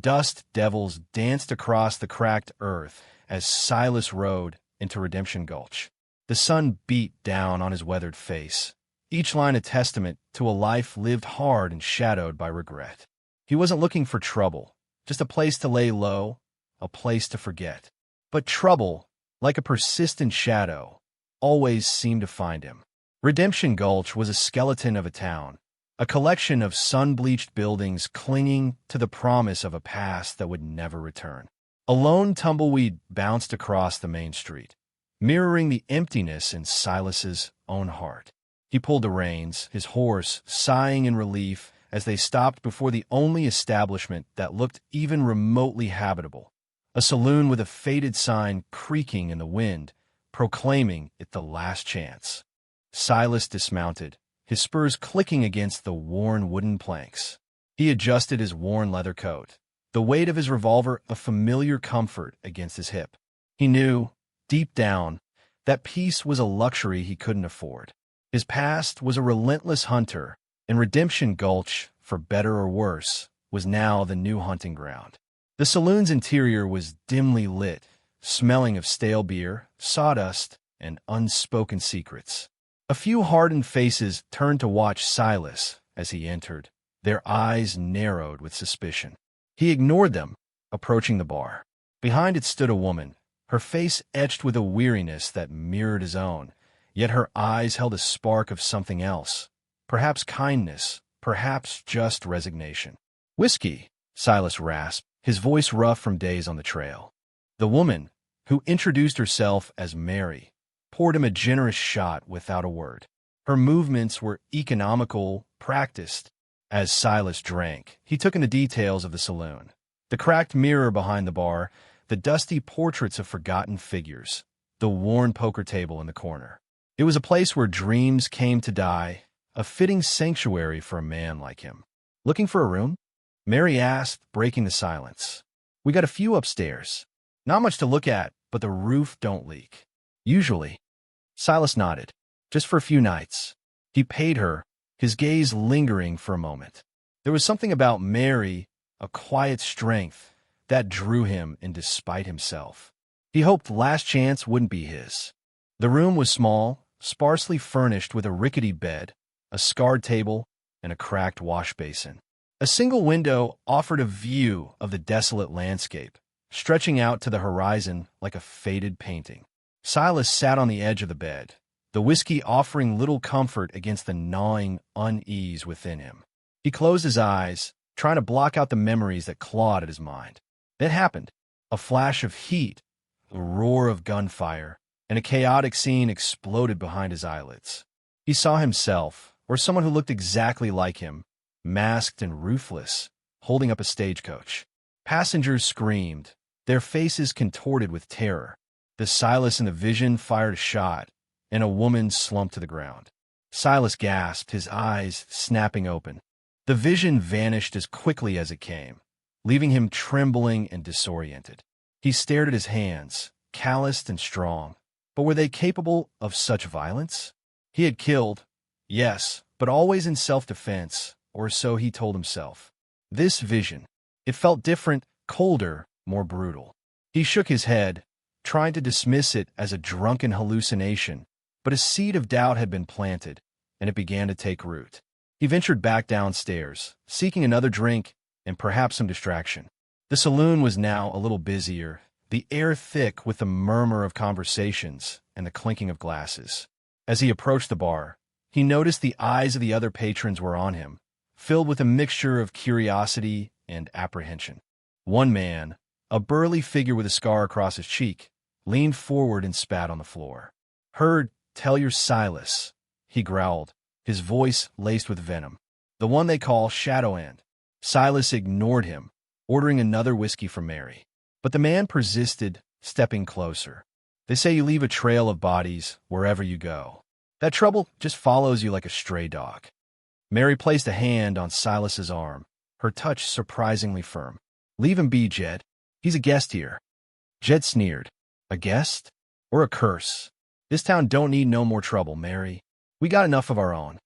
dust devils danced across the cracked earth as Silas rode into Redemption Gulch. The sun beat down on his weathered face, each line a testament to a life lived hard and shadowed by regret. He wasn't looking for trouble, just a place to lay low, a place to forget. But trouble, like a persistent shadow, always seemed to find him. Redemption Gulch was a skeleton of a town, a collection of sun-bleached buildings clinging to the promise of a past that would never return. A lone tumbleweed bounced across the main street, mirroring the emptiness in Silas's own heart. He pulled the reins, his horse sighing in relief as they stopped before the only establishment that looked even remotely habitable, a saloon with a faded sign creaking in the wind, proclaiming it the last chance. Silas dismounted, his spurs clicking against the worn wooden planks. He adjusted his worn leather coat, the weight of his revolver a familiar comfort against his hip. He knew, deep down, that peace was a luxury he couldn't afford. His past was a relentless hunter, and Redemption Gulch, for better or worse, was now the new hunting ground. The saloon's interior was dimly lit, smelling of stale beer, sawdust, and unspoken secrets. A few hardened faces turned to watch Silas as he entered, their eyes narrowed with suspicion. He ignored them, approaching the bar. Behind it stood a woman, her face etched with a weariness that mirrored his own, yet her eyes held a spark of something else, perhaps kindness, perhaps just resignation. "Whiskey," Silas rasped, his voice rough from days on the trail. The woman, who introduced herself as Mary, poured him a generous shot without a word. Her movements were economical, practiced. As Silas drank, he took in the details of the saloon. The cracked mirror behind the bar, the dusty portraits of forgotten figures, the worn poker table in the corner. It was a place where dreams came to die, a fitting sanctuary for a man like him. "Looking for a room?" Mary asked, breaking the silence. "We got a few upstairs. Not much to look at, but the roof don't leak. Usually." Silas nodded. "Just for a few nights." He paid her, his gaze lingering for a moment. There was something about Mary, a quiet strength, that drew him in despite himself. He hoped last chance wouldn't be his. The room was small, sparsely furnished with a rickety bed, a scarred table, and a cracked wash basin. A single window offered a view of the desolate landscape, stretching out to the horizon like a faded painting. Silas sat on the edge of the bed, the whiskey offering little comfort against the gnawing unease within him. He closed his eyes, trying to block out the memories that clawed at his mind. It happened. A flash of heat, a roar of gunfire, and a chaotic scene exploded behind his eyelids. He saw himself, or someone who looked exactly like him, masked and ruthless, holding up a stagecoach. Passengers screamed, their faces contorted with terror. The Silas in the vision fired a shot, and a woman slumped to the ground. Silas gasped, his eyes snapping open. The vision vanished as quickly as it came, leaving him trembling and disoriented. He stared at his hands, calloused and strong, but were they capable of such violence? He had killed, yes, but always in self-defense, or so he told himself. This vision, it felt different, colder, more brutal. He shook his head, trying to dismiss it as a drunken hallucination, but a seed of doubt had been planted, and it began to take root. He ventured back downstairs, seeking another drink and perhaps some distraction. The saloon was now a little busier, the air thick with the murmur of conversations and the clinking of glasses. As he approached the bar, he noticed the eyes of the other patrons were on him, filled with a mixture of curiosity and apprehension. One man, a burly figure with a scar across his cheek, leaned forward and spat on the floor. "Heard, tell your Silas," he growled, his voice laced with venom. "The one they call Shadow End." Silas ignored him, ordering another whiskey from Mary. But the man persisted, stepping closer. "They say you leave a trail of bodies wherever you go. That trouble just follows you like a stray dog." Mary placed a hand on Silas's arm, her touch surprisingly firm. "Leave him be, Jed. He's a guest here." Jed sneered. "A guest? Or a curse? This town don't need no more trouble, Mary. We got enough of our own."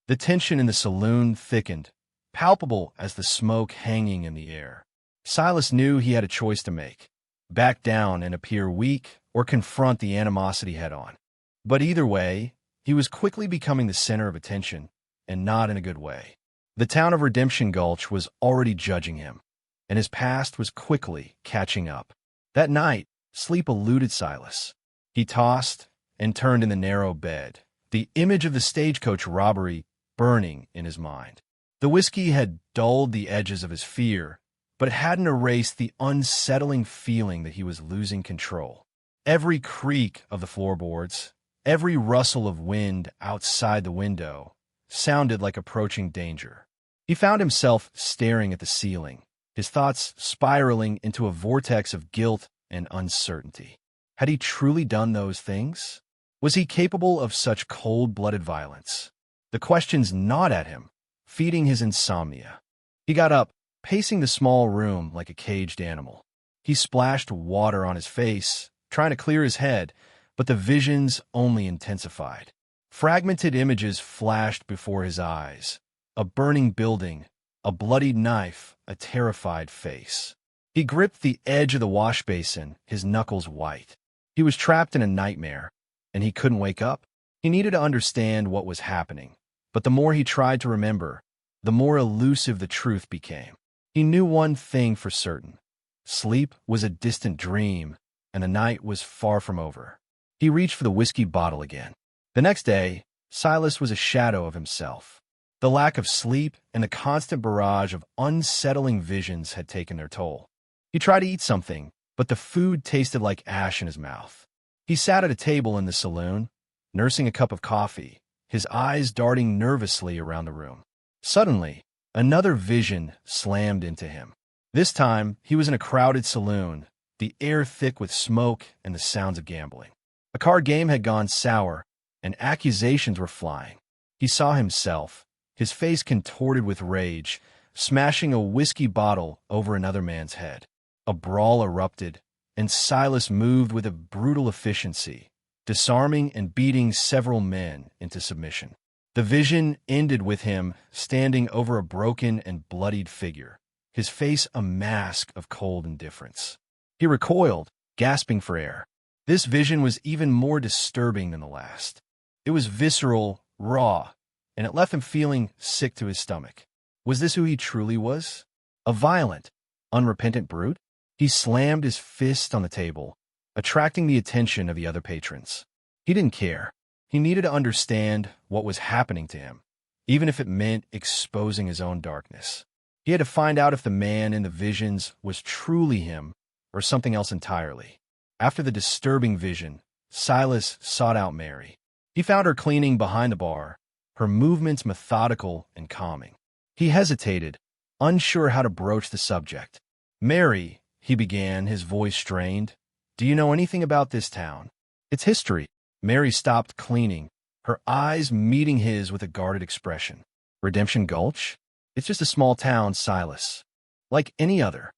The tension in the saloon thickened, palpable as the smoke hanging in the air. Silas knew he had a choice to make: back down and appear weak, or confront the animosity head-on. But either way, he was quickly becoming the center of attention, and not in a good way. The town of Redemption Gulch was already judging him, and his past was quickly catching up. That night, sleep eluded Silas. He tossed and turned in the narrow bed, the image of the stagecoach robbery burning in his mind. The whiskey had dulled the edges of his fear, but it hadn't erased the unsettling feeling that he was losing control. Every creak of the floorboards, every rustle of wind outside the window, sounded like approaching danger. He found himself staring at the ceiling, his thoughts spiraling into a vortex of guilt and uncertainty. Had he truly done those things? Was he capable of such cold-blooded violence? The questions gnawed at him, feeding his insomnia. He got up, pacing the small room like a caged animal. He splashed water on his face, trying to clear his head, but the visions only intensified. Fragmented images flashed before his eyes: a burning building, a bloodied knife, a terrified face. He gripped the edge of the wash basin, his knuckles white. He was trapped in a nightmare, and he couldn't wake up. He needed to understand what was happening, but the more he tried to remember, the more elusive the truth became. He knew one thing for certain: sleep was a distant dream, and the night was far from over. He reached for the whiskey bottle again. The next day, Silas was a shadow of himself. The lack of sleep and the constant barrage of unsettling visions had taken their toll. He tried to eat something, but the food tasted like ash in his mouth. He sat at a table in the saloon, nursing a cup of coffee, his eyes darting nervously around the room. Suddenly, another vision slammed into him. This time, he was in a crowded saloon, the air thick with smoke and the sounds of gambling. A card game had gone sour, and accusations were flying. He saw himself, his face contorted with rage, smashing a whiskey bottle over another man's head. A brawl erupted, and Silas moved with a brutal efficiency, disarming and beating several men into submission. The vision ended with him standing over a broken and bloodied figure, his face a mask of cold indifference. He recoiled, gasping for air. This vision was even more disturbing than the last. It was visceral, raw, and it left him feeling sick to his stomach. Was this who he truly was? A violent, unrepentant brute? He slammed his fist on the table, attracting the attention of the other patrons. He didn't care. He needed to understand what was happening to him, even if it meant exposing his own darkness. He had to find out if the man in the visions was truly him or something else entirely. After the disturbing vision, Silas sought out Mary. He found her cleaning behind the bar, her movements methodical and calming. He hesitated, unsure how to broach the subject. "Mary," he began, his voice strained, "do you know anything about this town? Its history?" Mary stopped cleaning, her eyes meeting his with a guarded expression. "Redemption Gulch? It's just a small town, Silas. Like any other.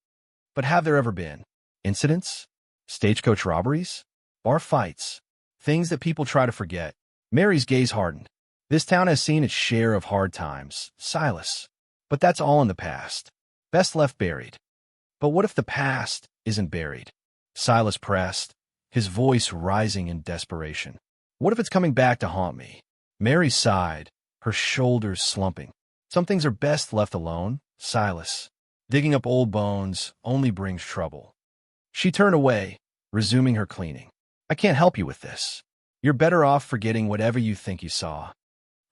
But have there ever been incidents? Stagecoach robberies? Bar fights? Things that people try to forget?" Mary's gaze hardened. "This town has seen its share of hard times, Silas. But that's all in the past. Best left buried." "But what if the past isn't buried?" Silas pressed, his voice rising in desperation. "What if it's coming back to haunt me?" Mary sighed, her shoulders slumping. "Some things are best left alone, Silas. Digging up old bones only brings trouble." She turned away, resuming her cleaning. "I can't help you with this. You're better off forgetting whatever you think you saw."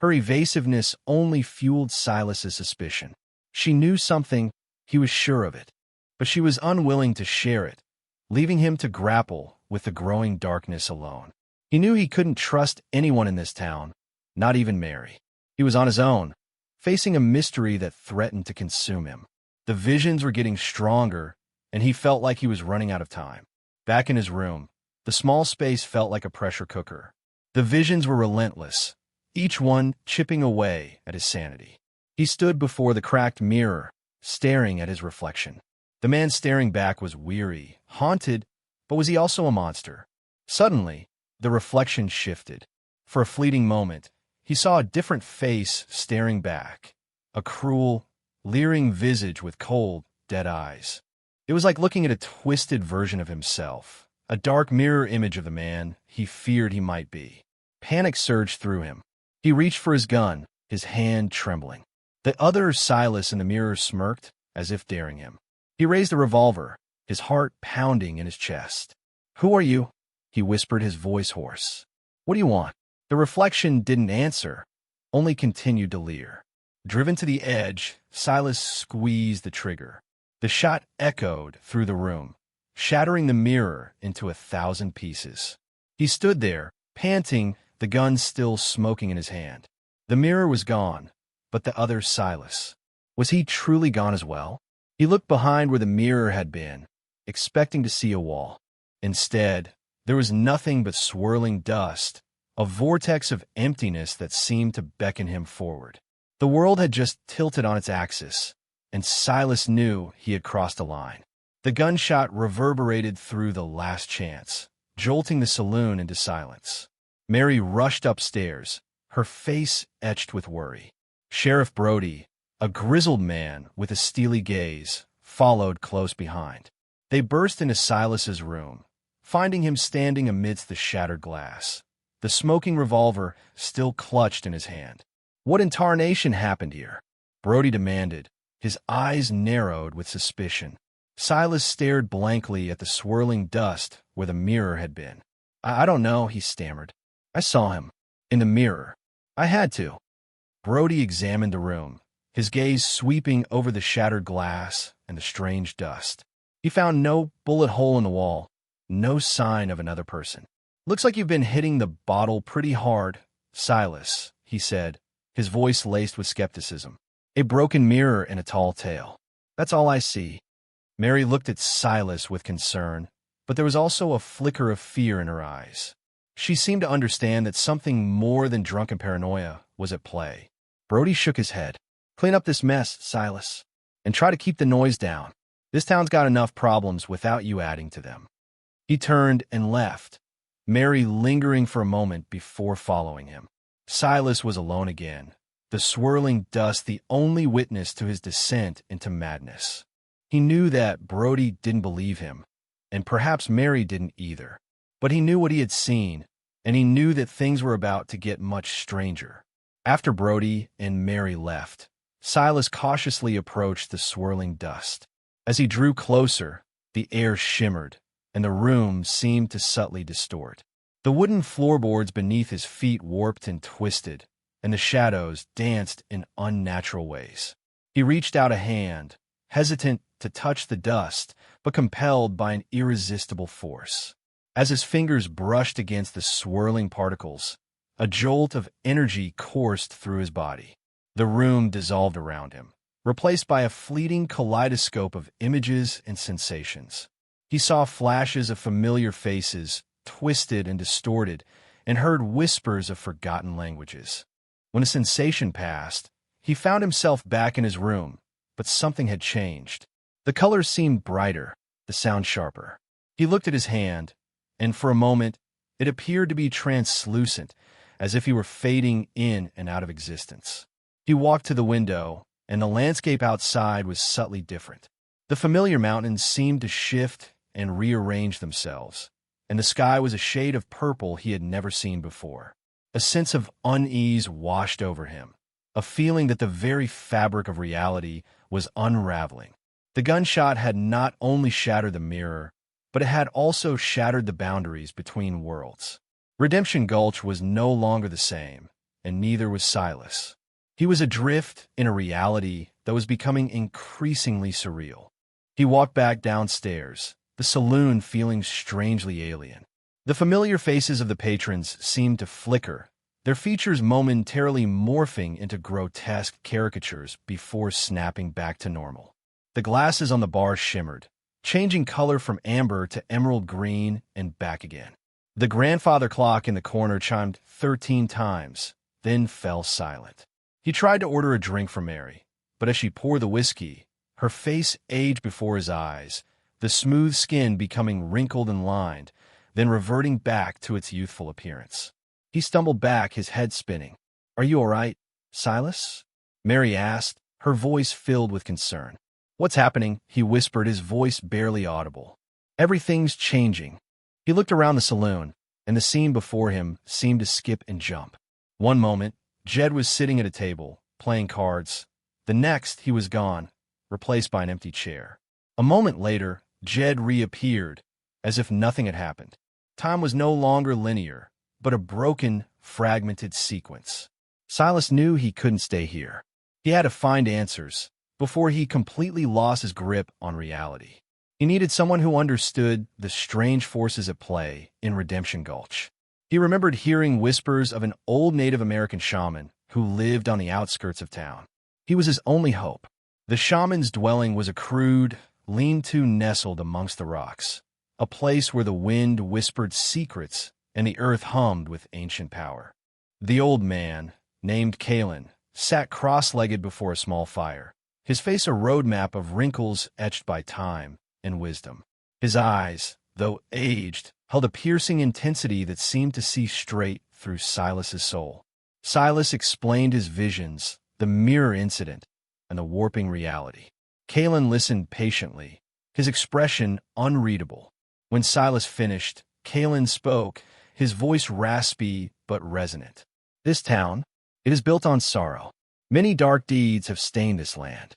Her evasiveness only fueled Silas's suspicion. She knew something, he was sure of it, but she was unwilling to share it, leaving him to grapple with the growing darkness alone. He knew he couldn't trust anyone in this town, not even Mary. He was on his own, facing a mystery that threatened to consume him. The visions were getting stronger, and he felt like he was running out of time. Back in his room, the small space felt like a pressure cooker. The visions were relentless, each one chipping away at his sanity. He stood before the cracked mirror, staring at his reflection. The man staring back was weary, haunted, but was he also a monster? Suddenly, the reflection shifted. For a fleeting moment, he saw a different face staring back, a cruel, leering visage with cold, dead eyes. It was like looking at a twisted version of himself, a dark mirror image of the man he feared he might be. Panic surged through him. He reached for his gun, his hand trembling. The other Silas in the mirror smirked, as if daring him. He raised a revolver, his heart pounding in his chest. "Who are you?" he whispered, his voice hoarse. "What do you want?" The reflection didn't answer, only continued to leer. Driven to the edge, Silas squeezed the trigger. The shot echoed through the room, shattering the mirror into 1,000 pieces. He stood there, panting, the gun still smoking in his hand. The mirror was gone, but the other Silas. Was he truly gone as well? He looked behind where the mirror had been, expecting to see a wall. Instead, there was nothing but swirling dust, a vortex of emptiness that seemed to beckon him forward. The world had just tilted on its axis, and Silas knew he had crossed a line. The gunshot reverberated through the last chance, jolting the saloon into silence. Mary rushed upstairs, her face etched with worry. Sheriff Brody, a grizzled man with a steely gaze, followed close behind. They burst into Silas's room, finding him standing amidst the shattered glass, the smoking revolver still clutched in his hand. "What in tarnation happened here?" Brody demanded, his eyes narrowed with suspicion. Silas stared blankly at the swirling dust where the mirror had been. I don't know," he stammered. "I saw him. In the mirror. I had to." Brody examined the room, his gaze sweeping over the shattered glass and the strange dust. He found no bullet hole in the wall, no sign of another person. "Looks like you've been hitting the bottle pretty hard, Silas," he said, his voice laced with skepticism. "A broken mirror and a tall tale. That's all I see." Mary looked at Silas with concern, but there was also a flicker of fear in her eyes. She seemed to understand that something more than drunken paranoia was at play. Brody shook his head. "Clean up this mess, Silas, and try to keep the noise down. This town's got enough problems without you adding to them." He turned and left, Mary lingering for a moment before following him. Silas was alone again, the swirling dust the only witness to his descent into madness. He knew that Brody didn't believe him, and perhaps Mary didn't either. But he knew what he had seen, and he knew that things were about to get much stranger. After Brody and Mary left, Silas cautiously approached the swirling dust. As he drew closer, the air shimmered, and the room seemed to subtly distort. The wooden floorboards beneath his feet warped and twisted, and the shadows danced in unnatural ways. He reached out a hand, hesitant to touch the dust, but compelled by an irresistible force. As his fingers brushed against the swirling particles, a jolt of energy coursed through his body. The room dissolved around him, replaced by a fleeting kaleidoscope of images and sensations. He saw flashes of familiar faces, twisted and distorted, and heard whispers of forgotten languages. When the sensation passed, he found himself back in his room, but something had changed. The colors seemed brighter, the sound sharper. He looked at his hand, and for a moment, it appeared to be translucent, as if he were fading in and out of existence. He walked to the window, and the landscape outside was subtly different. The familiar mountains seemed to shift and rearrange themselves, and the sky was a shade of purple he had never seen before. A sense of unease washed over him, a feeling that the very fabric of reality was unraveling. The gunshot had not only shattered the mirror, but it had also shattered the boundaries between worlds. Redemption Gulch was no longer the same, and neither was Silas. He was adrift in a reality that was becoming increasingly surreal. He walked back downstairs, the saloon feeling strangely alien. The familiar faces of the patrons seemed to flicker, their features momentarily morphing into grotesque caricatures before snapping back to normal. The glasses on the bar shimmered, changing color from amber to emerald green and back again. The grandfather clock in the corner chimed 13 times, then fell silent. He tried to order a drink for Mary, but as she poured the whiskey, her face aged before his eyes, the smooth skin becoming wrinkled and lined, then reverting back to its youthful appearance. He stumbled back, his head spinning. "Are you all right, Silas?" Mary asked, her voice filled with concern. "What's happening?" he whispered, his voice barely audible. "Everything's changing." He looked around the saloon, and the scene before him seemed to skip and jump. One moment, Jed was sitting at a table, playing cards. The next, he was gone, replaced by an empty chair. A moment later, Jed reappeared, as if nothing had happened. Time was no longer linear, but a broken, fragmented sequence. Silas knew he couldn't stay here. He had to find answers before he completely lost his grip on reality. He needed someone who understood the strange forces at play in Redemption Gulch. He remembered hearing whispers of an old Native American shaman who lived on the outskirts of town. He was his only hope. The shaman's dwelling was a crude, lean-to nestled amongst the rocks, a place where the wind whispered secrets and the earth hummed with ancient power. The old man, named Kalen, sat cross-legged before a small fire, his face a roadmap of wrinkles etched by time and wisdom. His eyes, though aged, held a piercing intensity that seemed to see straight through Silas's soul. Silas explained his visions, the mirror incident, and the warping reality. Kalen listened patiently, his expression unreadable. When Silas finished, Kalen spoke, his voice raspy but resonant. "This town, it is built on sorrow. Many dark deeds have stained this land."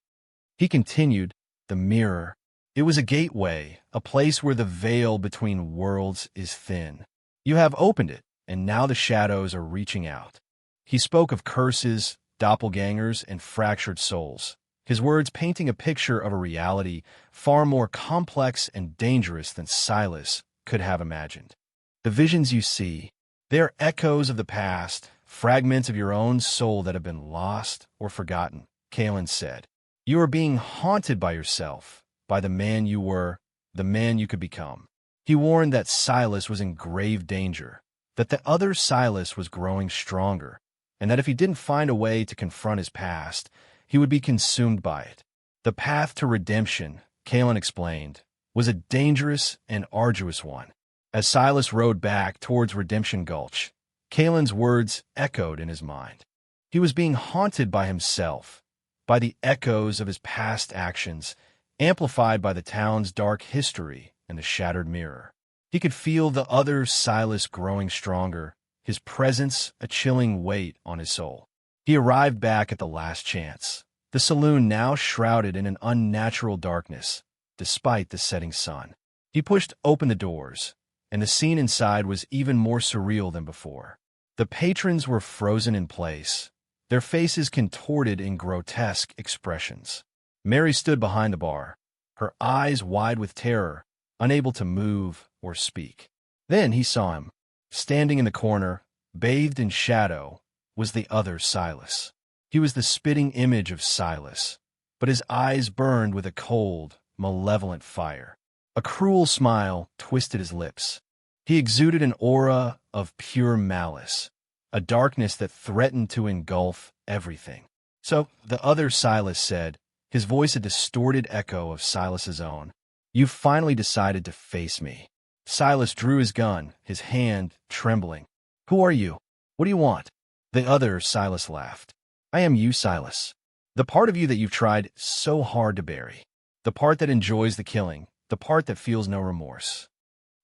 He continued, "The mirror. It was a gateway, a place where the veil between worlds is thin. You have opened it, and now the shadows are reaching out." He spoke of curses, doppelgangers, and fractured souls, his words painting a picture of a reality far more complex and dangerous than Silas could have imagined. "The visions you see, they are echoes of the past, fragments of your own soul that have been lost or forgotten," Kalen said. "You are being haunted by yourself, by the man you were, the man you could become." He warned that Silas was in grave danger, that the other Silas was growing stronger, and that if he didn't find a way to confront his past, he would be consumed by it. The path to redemption, Kalen explained, was a dangerous and arduous one. As Silas rode back towards Redemption Gulch, Kalen's words echoed in his mind. He was being haunted by himself, by the echoes of his past actions, amplified by the town's dark history and the shattered mirror. He could feel the other Silas growing stronger, his presence a chilling weight on his soul. He arrived back at the last chance, the saloon now shrouded in an unnatural darkness, despite the setting sun. He pushed open the doors, and the scene inside was even more surreal than before. The patrons were frozen in place, their faces contorted in grotesque expressions. Mary stood behind the bar, her eyes wide with terror, unable to move or speak. Then he saw him. Standing in the corner, bathed in shadow, was the other Silas. He was the spitting image of Silas, but his eyes burned with a cold, malevolent fire. A cruel smile twisted his lips. He exuded an aura of pure malice, a darkness that threatened to engulf everything. "So," the other Silas said, his voice a distorted echo of Silas's own, "you've finally decided to face me." Silas drew his gun, his hand trembling. "Who are you? What do you want?" The other Silas laughed. "I am you, Silas. The part of you that you've tried so hard to bury. The part that enjoys the killing, the part that feels no remorse."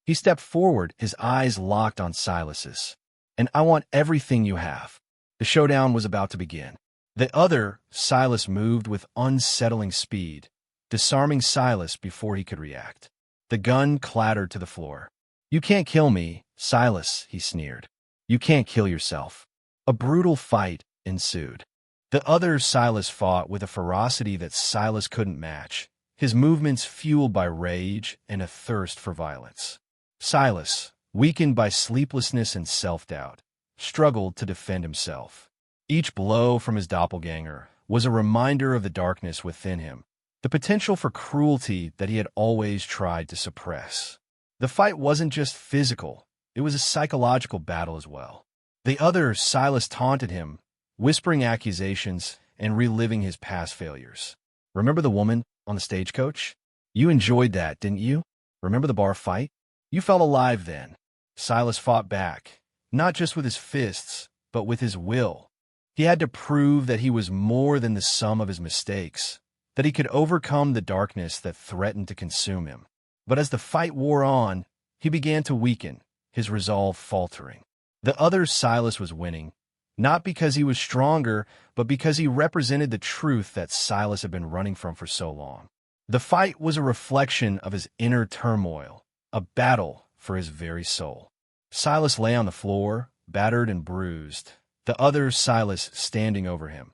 He stepped forward, his eyes locked on Silas's. "And I want everything you have." The showdown was about to begin. The other Silas moved with unsettling speed, disarming Silas before he could react. The gun clattered to the floor. "You can't kill me, Silas," he sneered. "You can't kill yourself." A brutal fight ensued. The other Silas fought with a ferocity that Silas couldn't match, his movements fueled by rage and a thirst for violence. Silas, weakened by sleeplessness and self-doubt, struggled to defend himself. Each blow from his doppelganger was a reminder of the darkness within him, the potential for cruelty that he had always tried to suppress. The fight wasn't just physical, it was a psychological battle as well. The other Silas taunted him, whispering accusations and reliving his past failures. "Remember the woman on the stagecoach? You enjoyed that, didn't you? Remember the bar fight? You felt alive then." Silas fought back, not just with his fists, but with his will. He had to prove that he was more than the sum of his mistakes, that he could overcome the darkness that threatened to consume him. But as the fight wore on, he began to weaken, his resolve faltering. The other Silas was winning, not because he was stronger, but because he represented the truth that Silas had been running from for so long. The fight was a reflection of his inner turmoil, a battle for his very soul. Silas lay on the floor, battered and bruised, the other Silas standing over him,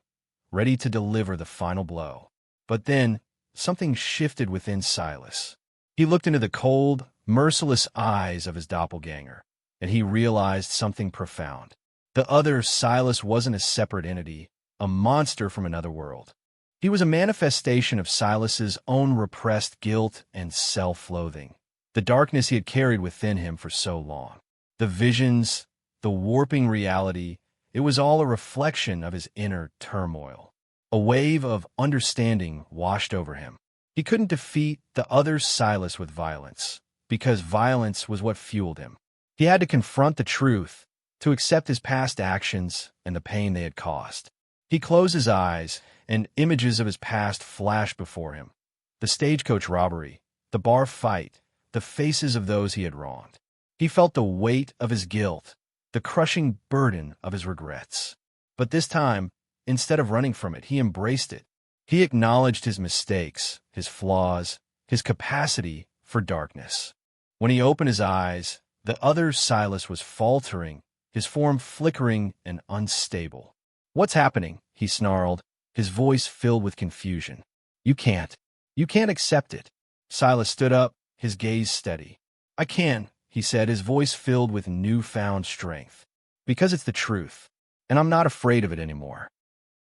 ready to deliver the final blow. But then, something shifted within Silas. He looked into the cold, merciless eyes of his doppelganger, and he realized something profound. The other Silas wasn't a separate entity, a monster from another world. He was a manifestation of Silas's own repressed guilt and self-loathing, the darkness he had carried within him for so long. The visions, the warping reality, it was all a reflection of his inner turmoil. A wave of understanding washed over him. He couldn't defeat the other Silas with violence, because violence was what fueled him. He had to confront the truth, to accept his past actions and the pain they had caused. He closed his eyes, and images of his past flashed before him. The stagecoach robbery, the bar fight, the faces of those he had wronged. He felt the weight of his guilt, the crushing burden of his regrets. But this time, instead of running from it, he embraced it. He acknowledged his mistakes, his flaws, his capacity for darkness. When he opened his eyes, the other Silas was faltering, his form flickering and unstable. "What's happening?" he snarled, his voice filled with confusion. You can't accept it." Silas stood up, his gaze steady. "I can," he said, his voice filled with newfound strength. "Because it's the truth, and I'm not afraid of it anymore."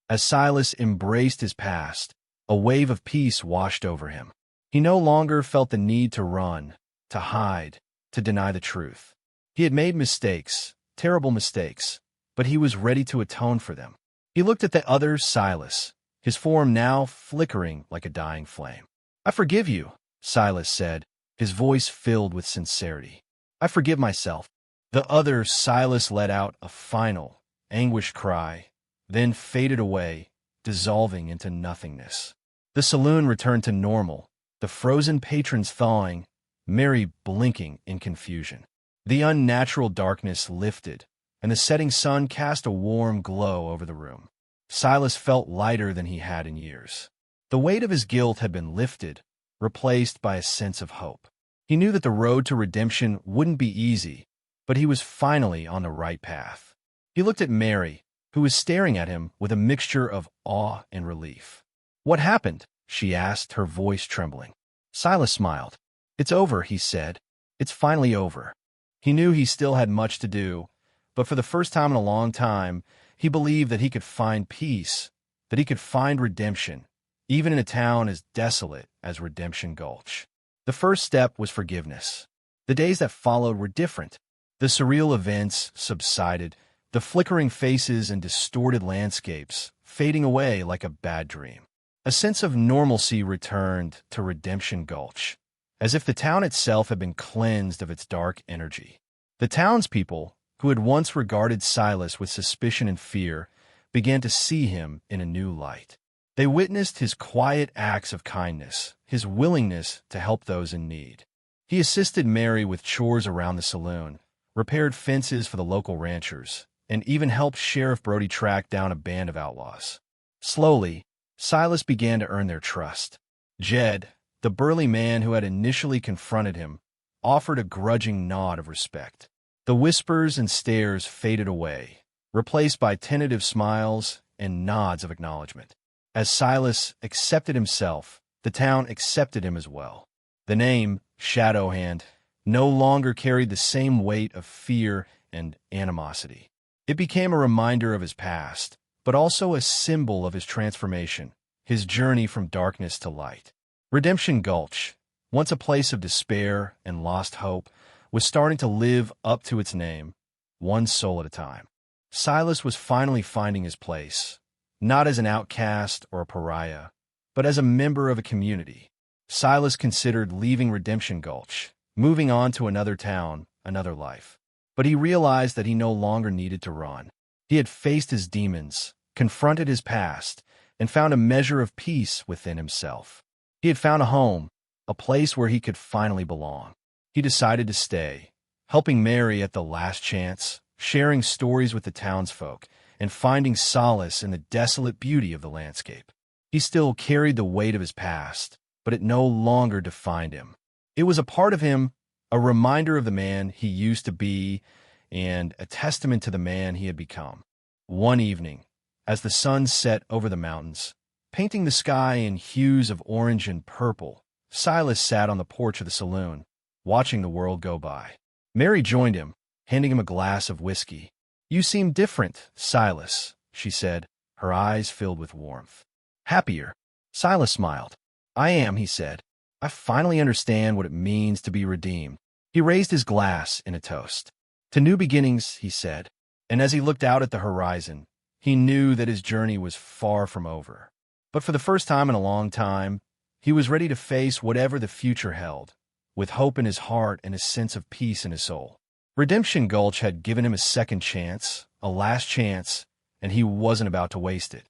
As Silas embraced his past, a wave of peace washed over him. He no longer felt the need to run, to hide, to deny the truth. He had made mistakes, terrible mistakes, but he was ready to atone for them. He looked at the other Silas, his form now flickering like a dying flame. "I forgive you," Silas said, his voice filled with sincerity. "I forgive myself." The other Silas let out a final, anguished cry, then faded away, dissolving into nothingness. The saloon returned to normal, the frozen patrons thawing, Mary blinking in confusion. The unnatural darkness lifted, and the setting sun cast a warm glow over the room. Silas felt lighter than he had in years. The weight of his guilt had been lifted, replaced by a sense of hope. He knew that the road to redemption wouldn't be easy, but he was finally on the right path. He looked at Mary, who was staring at him with a mixture of awe and relief. "What happened?" she asked, her voice trembling. Silas smiled. "It's over," he said. "It's finally over." He knew he still had much to do, but for the first time in a long time, he believed that he could find peace, that he could find redemption, even in a town as desolate as Redemption Gulch. The first step was forgiveness. The days that followed were different. The surreal events subsided, the flickering faces and distorted landscapes fading away like a bad dream. A sense of normalcy returned to Redemption Gulch, as if the town itself had been cleansed of its dark energy. The townspeople, who had once regarded Silas with suspicion and fear, began to see him in a new light. They witnessed his quiet acts of kindness, his willingness to help those in need. He assisted Mary with chores around the saloon, repaired fences for the local ranchers, and even helped Sheriff Brody track down a band of outlaws. Slowly, Silas began to earn their trust. Jed, the burly man who had initially confronted him, offered a grudging nod of respect. The whispers and stares faded away, replaced by tentative smiles and nods of acknowledgement. As Silas accepted himself, the town accepted him as well. The name, Shadowhand, no longer carried the same weight of fear and animosity. It became a reminder of his past, but also a symbol of his transformation, his journey from darkness to light. Redemption Gulch, once a place of despair and lost hope, was starting to live up to its name, one soul at a time. Silas was finally finding his place, not as an outcast or a pariah, but as a member of a community. Silas considered leaving Redemption Gulch, moving on to another town, another life. But he realized that he no longer needed to run. He had faced his demons, confronted his past, and found a measure of peace within himself. He had found a home, a place where he could finally belong. He decided to stay, helping Mary at the last chance, sharing stories with the townsfolk, and finding solace in the desolate beauty of the landscape. He still carried the weight of his past, but it no longer defined him. It was a part of him, a reminder of the man he used to be, and a testament to the man he had become. One evening, as the sun set over the mountains, painting the sky in hues of orange and purple, Silas sat on the porch of the saloon, watching the world go by. Mary joined him, handing him a glass of whiskey. "You seem different, Silas," she said, her eyes filled with warmth. "Happier." Silas smiled. "I am," he said. "I finally understand what it means to be redeemed." He raised his glass in a toast. "To new beginnings," he said, and as he looked out at the horizon, he knew that his journey was far from over. But for the first time in a long time, he was ready to face whatever the future held, with hope in his heart and a sense of peace in his soul. Redemption Gulch had given him a second chance, a last chance, and he wasn't about to waste it.